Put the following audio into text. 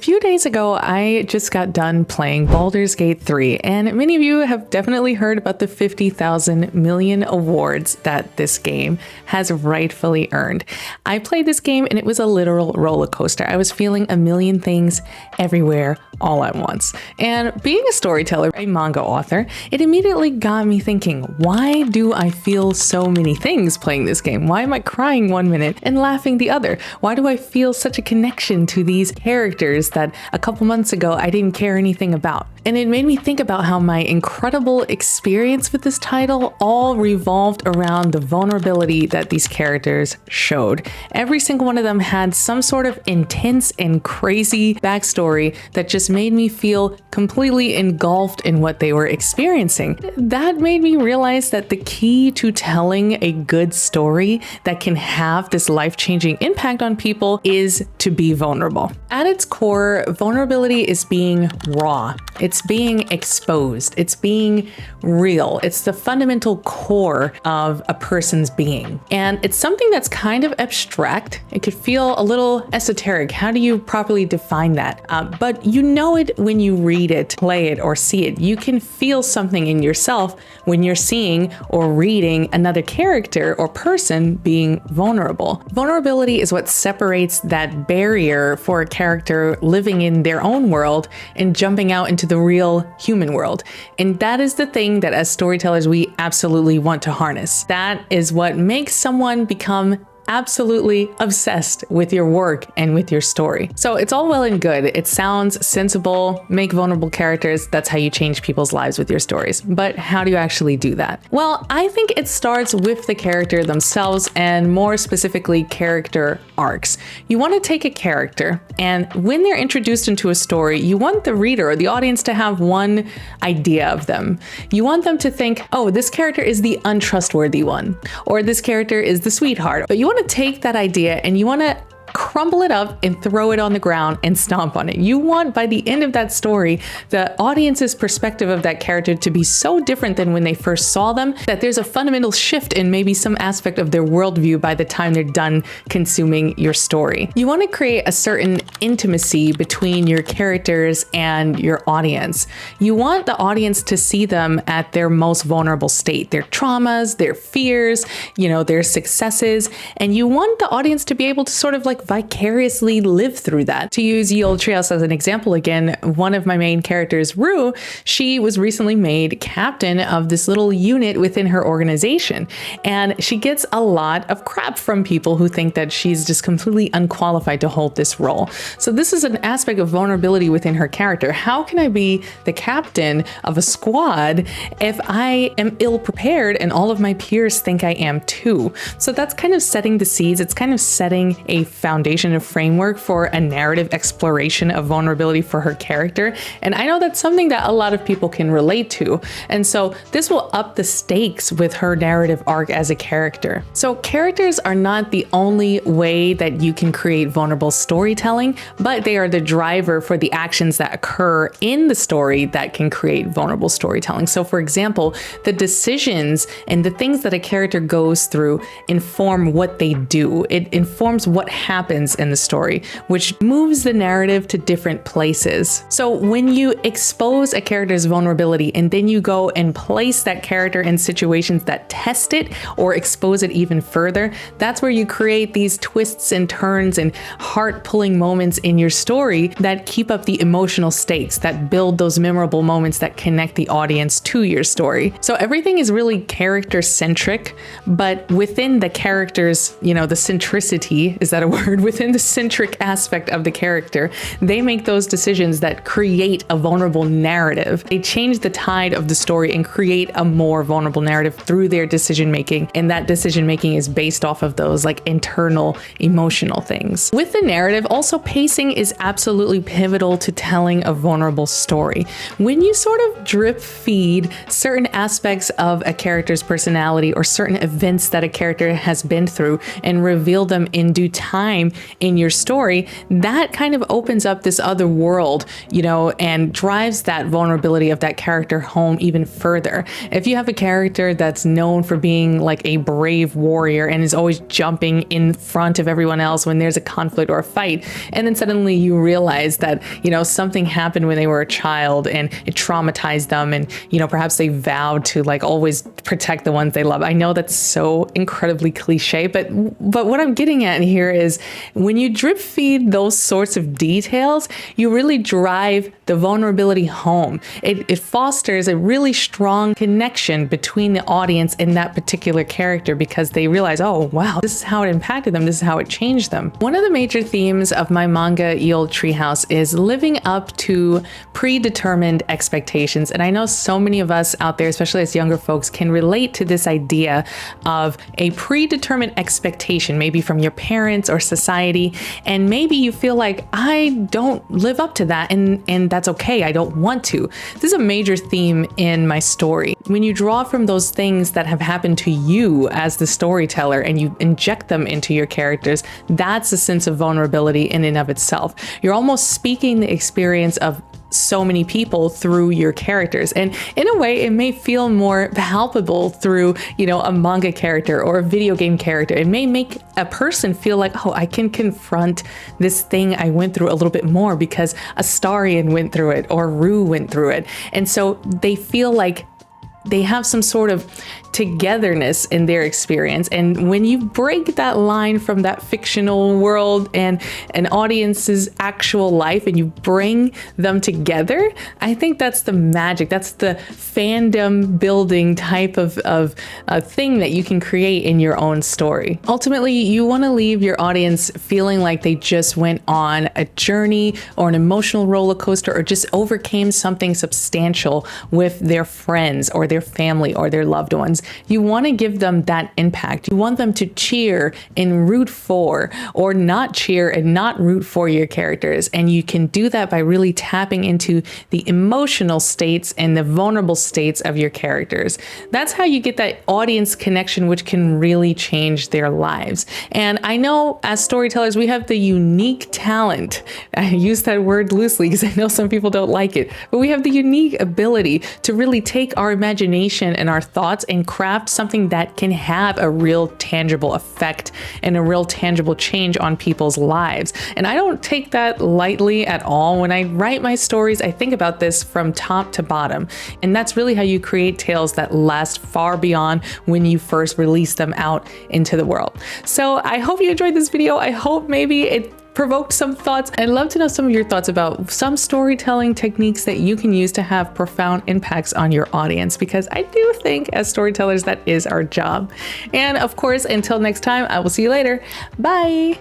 few days ago, I just got done playing Baldur's Gate 3, and many of you have definitely heard about the 50,000 million awards that this game has rightfully earned. I played this game and it was a literal roller coaster. I was feeling a million things everywhere all at once. And being a storyteller, a manga author, it immediately got me thinking, why do I feel so many things playing this game? Why am I crying one minute and laughing the other? Why do I feel such a connection to these characters that a couple months ago I didn't care anything about? And it made me think about how my incredible experience with this title all revolved around the vulnerability that these characters showed. Every single one of them had some sort of intense and crazy backstory that just made me feel completely engulfed in what they were experiencing. That made me realize that the key to telling a good story that can have this life-changing impact on people is to be vulnerable. At its core, vulnerability is being raw. It's being exposed. It's being real. It's the fundamental core of a person's being. And it's something that's kind of abstract. It could feel a little esoteric. How do you properly define that? But you know it when you read it, play it, or see it. You can feel something in yourself when you're seeing or reading another character or person being vulnerable. Vulnerability is what separates that barrier for a character living in their own world and jumping out into the real human world. And that is the thing that as storytellers, we absolutely want to harness. That is what makes someone become absolutely obsessed with your work and with your story. So it's all well and good. It sounds sensible, make vulnerable characters. That's how you change people's lives with your stories. But how do you actually do that? Well, I think it starts with the character themselves and more specifically character arcs. You want to take a character and when they're introduced into a story, you want the reader or the audience to have one idea of them. You want them to think, oh, this character is the untrustworthy one, or this character is the sweetheart. But you want to take that idea and you want to crumble it up and throw it on the ground and stomp on it. You want, by the end of that story, the audience's perspective of that character to be so different than when they first saw them that there's a fundamental shift in maybe some aspect of their worldview by the time they're done consuming your story. You want to create a certain intimacy between your characters and your audience. You want the audience to see them at their most vulnerable state, their traumas, their fears, their successes, and you want the audience to be able to sort of like vicariously live through that. To use Ye Olde Treehouse as an example again, one of my main characters, Rue, she was recently made captain of this little unit within her organization. And she gets a lot of crap from people who think that she's just completely unqualified to hold this role. So this is an aspect of vulnerability within her character. How can I be the captain of a squad if I am ill prepared and all of my peers think I am too? So that's kind of setting the seeds. It's kind of setting a foundation, a framework for a narrative exploration of vulnerability for her character. And I know that's something that a lot of people can relate to. And so this will up the stakes with her narrative arc as a character. So characters are not the only way that you can create vulnerable storytelling, but they are the driver for the actions that occur in the story that can create vulnerable storytelling. So for example, the decisions and the things that a character goes through inform what they do. It informs what happens in the story, which moves the narrative to different places. So when you expose a character's vulnerability and then you go and place that character in situations that test it or expose it even further, that's where you create these twists and turns and heart-pulling moments in your story that keep up the emotional stakes, that build those memorable moments that connect the audience to your story. So everything is really character-centric, but within the characters, the centricity, is that a word? Within the centric aspect of the character, they make those decisions that create a vulnerable narrative. They change the tide of the story and create a more vulnerable narrative through their decision making. And that decision making is based off of those like internal emotional things. With the narrative, also pacing is absolutely pivotal to telling a vulnerable story. When you sort of drip feed certain aspects of a character's personality or certain events that a character has been through and reveal them in due time time in your story, that kind of opens up this other world, you know, and drives that vulnerability of that character home even further. If you have a character that's known for being like a brave warrior and is always jumping in front of everyone else when there's a conflict or a fight, and then suddenly you realize that, you know, something happened when they were a child and it traumatized them, and, you know, perhaps they vowed to like always protect the ones they love. I know that's so incredibly cliche, but what I'm getting at here is when you drip feed those sorts of details, you really drive the vulnerability home. It fosters a really strong connection between the audience and that particular character, because they realize, oh wow, this is how it impacted them, this is how it changed them. One of the major themes of my manga, OLDE Treehouse, is living up to predetermined expectations. And I know so many of us out there, especially as younger folks, can relate to this idea of a predetermined expectation, maybe from your parents or society, and maybe you feel like, I don't live up to that, and that's okay, I don't want to. This is a major theme in my story. When you draw from those things that have happened to you as the storyteller and you inject them into your characters, that's a sense of vulnerability in and of itself. You're almost speaking the experience of so many people through your characters, and in a way it may feel more palpable through, you know, a manga character or a video game character. It may make a person feel like, oh, I can confront this thing I went through a little bit more because Astarion went through it or Rue went through it, and so they feel like they have some sort of togetherness in their experience. And when you break that line from that fictional world and an audience's actual life and you bring them together, I think that's the magic. That's the fandom building type of a thing that you can create in your own story. Ultimately, you want to leave your audience feeling like they just went on a journey or an emotional roller coaster or just overcame something substantial with their friends or their family or their loved ones. You want to give them that impact. You want them to cheer and root for, or not cheer and not root for your characters. And you can do that by really tapping into the emotional states and the vulnerable states of your characters. That's how you get that audience connection, which can really change their lives. And I know as storytellers, we have the unique talent. I use that word loosely because I know some people don't like it, but we have the unique ability to really take our imagination and our thoughts and craft something that can have a real tangible effect and a real tangible change on people's lives. And I don't take that lightly at all. When I write my stories, I think about this from top to bottom. And that's really how you create tales that last far beyond when you first release them out into the world. So I hope you enjoyed this video. I hope maybe it provoked some thoughts. I'd love to know some of your thoughts about some storytelling techniques that you can use to have profound impacts on your audience, because I do think as storytellers, that is our job. And of course, until next time, I will see you later. Bye.